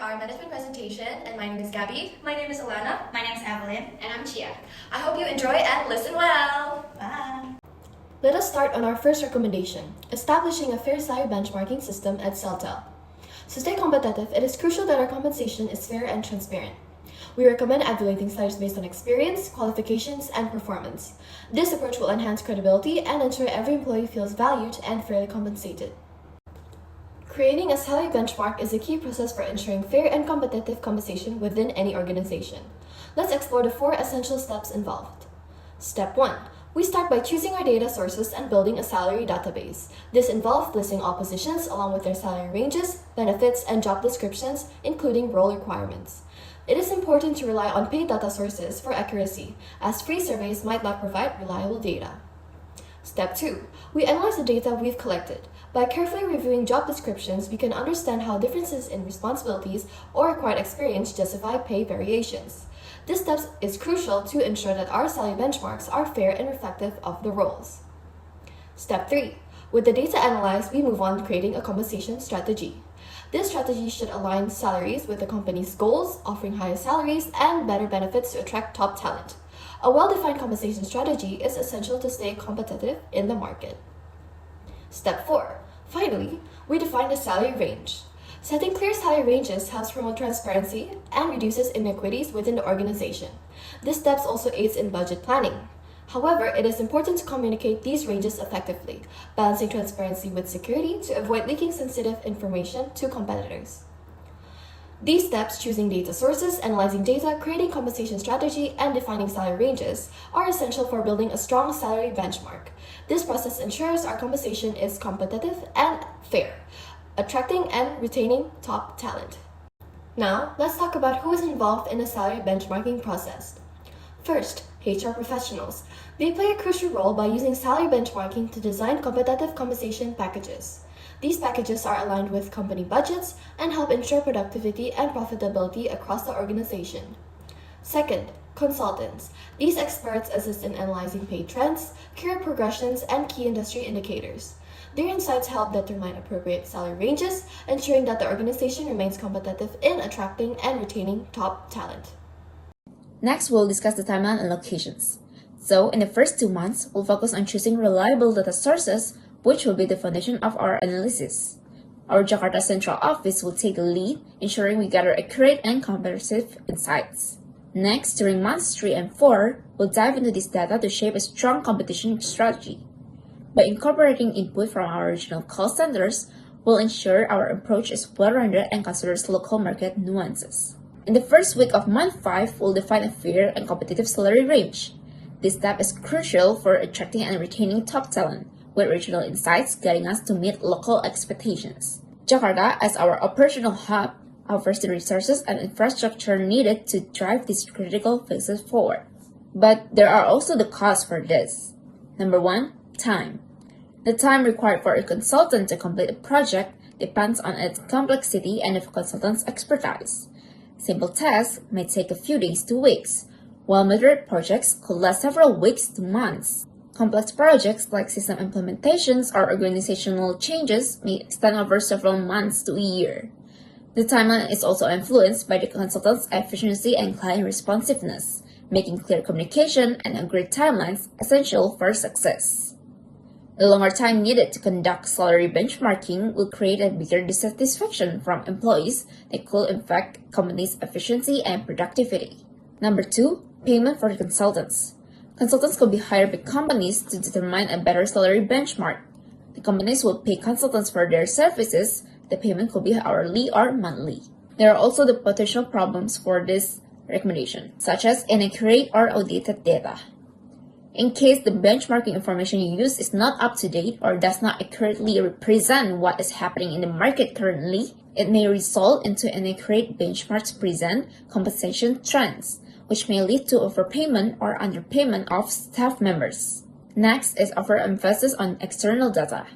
our management presentation, and my name is Gabby. My name is Alana. My name is Evelyn. And I'm Chia. I hope you enjoy and listen well. Bye. Let us start on our first recommendation, establishing a fair salary benchmarking system at Celltel. To stay competitive, it is crucial that our compensation is fair and transparent. We recommend evaluating salaries based on experience, qualifications, and performance. This approach will enhance credibility and ensure every employee feels valued and fairly compensated. Creating a salary benchmark is a key process for ensuring fair and competitive compensation within any organization. Let's explore the 4 essential steps involved. Step 1. We start by choosing our data sources and building a salary database. This involves listing all positions along with their salary ranges, benefits, and job descriptions, including role requirements. It is important to rely on paid data sources for accuracy, as free surveys might not provide reliable data. Step 2. We analyze the data we've collected. By carefully reviewing job descriptions, we can understand how differences in responsibilities or required experience justify pay variations. This step is crucial to ensure that our salary benchmarks are fair and reflective of the roles. Step 3. With the data analyzed, we move on to creating a compensation strategy. This strategy should align salaries with the company's goals, offering higher salaries and better benefits to attract top talent. A well-defined compensation strategy is essential to stay competitive in the market. Step 4. Finally, we define the salary range. Setting clear salary ranges helps promote transparency and reduces inequities within the organization. This step also aids in budget planning. However, it is important to communicate these ranges effectively, balancing transparency with security to avoid leaking sensitive information to competitors. These steps, choosing data sources, analyzing data, creating compensation strategy, and defining salary ranges, are essential for building a strong salary benchmark. This process ensures our compensation is competitive and fair, attracting and retaining top talent. Now, let's talk about who is involved in the salary benchmarking process. First, HR professionals. They play a crucial role by using salary benchmarking to design competitive compensation packages. These packages are aligned with company budgets and help ensure productivity and profitability across the organization. Second, consultants. These experts assist in analyzing pay trends, career progressions, and key industry indicators. Their insights help determine appropriate salary ranges, ensuring that the organization remains competitive in attracting and retaining top talent. Next, we'll discuss the timeline and locations. So, in the first 2 months, we'll focus on choosing reliable data sources, which will be the foundation of our analysis. Our Jakarta Central Office will take the lead, ensuring we gather accurate and comprehensive insights. Next, during months 3 and 4, we'll dive into this data to shape a strong competition strategy. By incorporating input from our regional call centers, we'll ensure our approach is well-rounded and considers local market nuances. In the first week of month 5, we'll define a fair and competitive salary range. This step is crucial for attracting and retaining top talent, with regional insights guiding us to meet local expectations. Jakarta, as our operational hub, offers the resources and infrastructure needed to drive these critical phases forward. But there are also the costs for this. Number 1, time. The time required for a consultant to complete a project depends on its complexity and the consultant's expertise. Simple tasks may take a few days to weeks, while moderate projects could last several weeks to months. Complex projects like system implementations or organizational changes may extend over several months to a year. The timeline is also influenced by the consultant's efficiency and client responsiveness, making clear communication and agreed timelines essential for success. The longer time needed to conduct salary benchmarking will create a bigger dissatisfaction from employees that could affect companies' efficiency and productivity. Number 2, payment for the consultants. Consultants could be hired by companies to determine a better salary benchmark. The companies will pay consultants for their services. The payment could be hourly or monthly. There are also the potential problems for this recommendation, such as inaccurate or outdated data. In case the benchmarking information you use is not up to date or does not accurately represent what is happening in the market currently, it may result into inaccurate benchmarks present compensation trends, which may lead to overpayment or underpayment of staff members. Next is overemphasis on external data.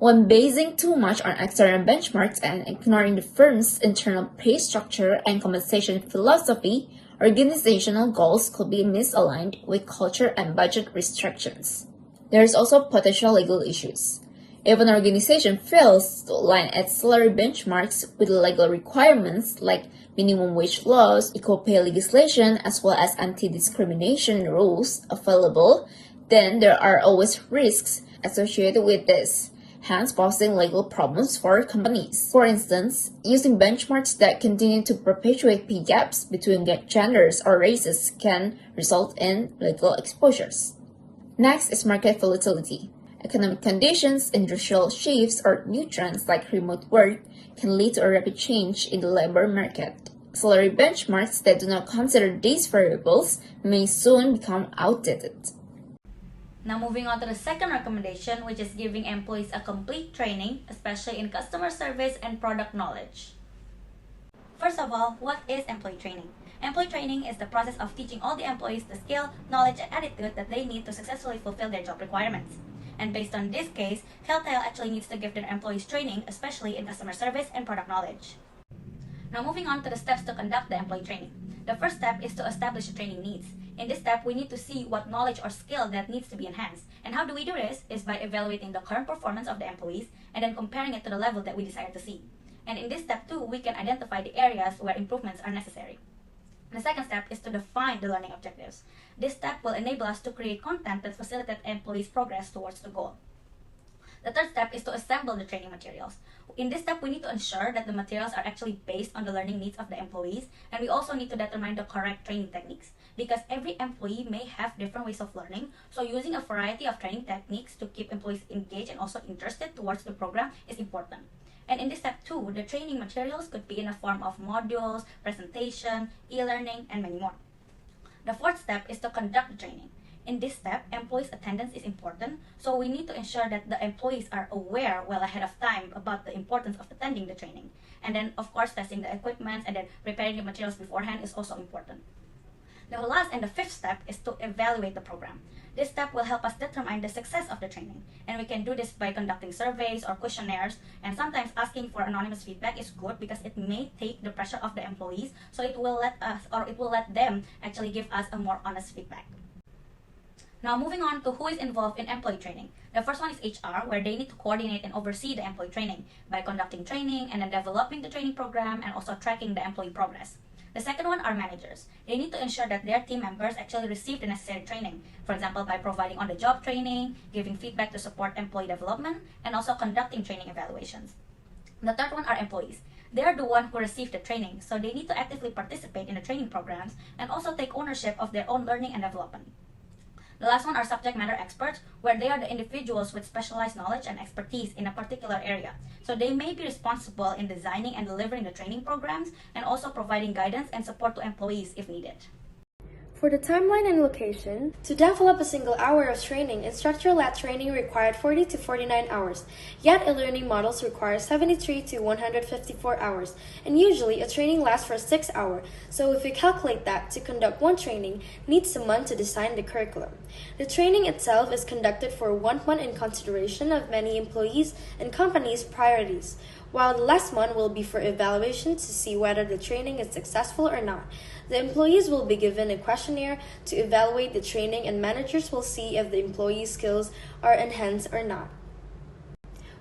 When basing too much on external benchmarks and ignoring the firm's internal pay structure and compensation philosophy, organizational goals could be misaligned with culture and budget restrictions. There is also potential legal issues. If an organization fails to align its salary benchmarks with legal requirements like minimum wage laws, equal pay legislation, as well as anti-discrimination rules available, then there are always risks associated with this, hence posing legal problems for companies. For instance, using benchmarks that continue to perpetuate pay gaps between genders or races can result in legal exposures. Next is market volatility. Economic conditions, industrial shifts, or new trends like remote work can lead to a rapid change in the labor market. Salary benchmarks that do not consider these variables may soon become outdated. Now moving on to the second recommendation, which is giving employees a complete training, especially in customer service and product knowledge. First of all, what is employee training? Employee training is the process of teaching all the employees the skill, knowledge, and attitude that they need to successfully fulfill their job requirements. And based on this case, Celltel actually needs to give their employees training, especially in customer service and product knowledge. Now moving on to the steps to conduct the employee training. The first step is to establish the training needs. In this step, we need to see what knowledge or skill that needs to be enhanced. And how do we do this? Is by evaluating the current performance of the employees and then comparing it to the level that we desire to see. And in this step too, we can identify the areas where improvements are necessary. The second step is to define the learning objectives. This step will enable us to create content that facilitates employees' progress towards the goal. The third step is to assemble the training materials. In this step, we need to ensure that the materials are actually based on the learning needs of the employees, and we also need to determine the correct training techniques, because every employee may have different ways of learning, so using a variety of training techniques to keep employees engaged and also interested towards the program is important. And in this step too, the training materials could be in the form of modules, presentation, e-learning, and many more. The fourth step is to conduct the training. In this step, employees' attendance is important, so we need to ensure that the employees are aware well ahead of time about the importance of attending the training. And then, of course, testing the equipment and then preparing the materials beforehand is also important. The last and the fifth step is to evaluate the program. This step will help us determine the success of the training, and we can do this by conducting surveys or questionnaires, and sometimes asking for anonymous feedback is good because it may take the pressure off the employees, so it will let them actually give us a more honest feedback. Now moving on to who is involved in employee training. The first one is HR, where they need to coordinate and oversee the employee training by conducting training and then developing the training program and also tracking the employee progress. The second one are managers. They need to ensure that their team members actually receive the necessary training, for example, by providing on-the-job training, giving feedback to support employee development, and also conducting training evaluations. The third one are employees. They are the one who receive the training, so they need to actively participate in the training programs and also take ownership of their own learning and development. The last one are subject matter experts, where they are the individuals with specialized knowledge and expertise in a particular area. So they may be responsible in designing and delivering the training programs and also providing guidance and support to employees if needed. For the timeline and location, to develop a single hour of training, instructor-led training required 40 to 49 hours, yet e-learning models require 73 to 154 hours, and usually a training lasts for 6 hours, so if we calculate that, to conduct one training needs a month to design the curriculum. The training itself is conducted for 1 month in consideration of many employees and companies' priorities, while the last month will be for evaluation to see whether the training is successful or not. The employees will be given a questionnaire to evaluate the training, and managers will see if the employee's skills are enhanced or not.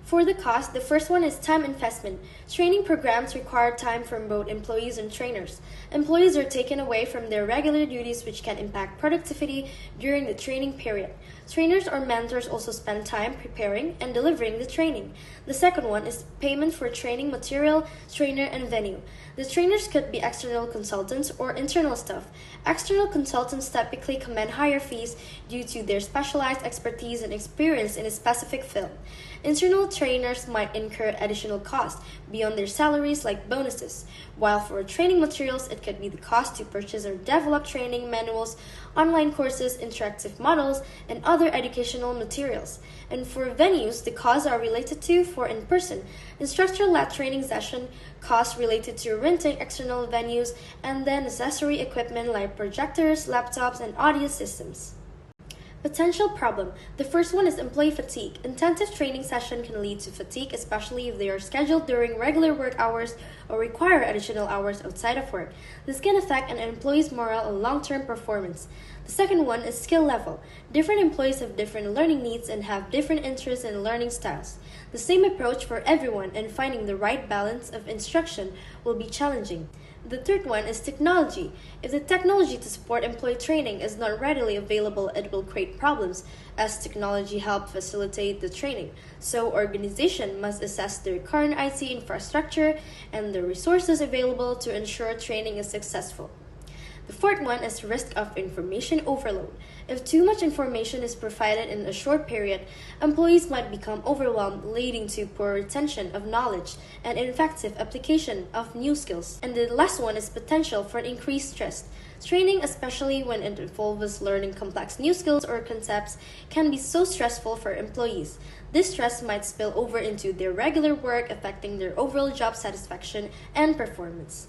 For the cost, the first one is time investment. Training programs require time from both employees and trainers. Employees are taken away from their regular duties, which can impact productivity during the training period. Trainers or mentors also spend time preparing and delivering the training. The second one is payment for training material, trainer, and venue. The trainers could be external consultants or internal staff. External consultants typically command higher fees due to their specialized expertise and experience in a specific field. Internal trainers might incur additional costs beyond their salaries, like bonuses, while for training materials, it could be the cost to purchase or develop training manuals, online courses, interactive models, and other educational materials. And for venues, the costs are related to for in-person, instructor-led training session, costs related to renting external venues, and then necessary equipment like projectors, laptops, and audio systems. Potential problem. The first one is employee fatigue. Intensive training session can lead to fatigue, especially if they are scheduled during regular work hours or require additional hours outside of work. This can affect an employee's morale and long-term performance. The second one is skill level. Different employees have different learning needs and have different interests and learning styles. The same approach for everyone and finding the right balance of instruction will be challenging. The third one is technology. If the technology to support employee training is not readily available, it will create problems as technology helps facilitate the training. So organization must assess their current IT infrastructure and the resources available to ensure training is successful. The fourth one is risk of information overload. If too much information is provided in a short period, employees might become overwhelmed, leading to poor retention of knowledge and ineffective application of new skills. And the last one is potential for increased stress. Training, especially when it involves learning complex new skills or concepts, can be so stressful for employees. This stress might spill over into their regular work, affecting their overall job satisfaction and performance.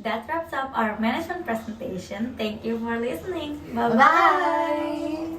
That wraps up our management presentation. Thank you for listening. Bye-bye!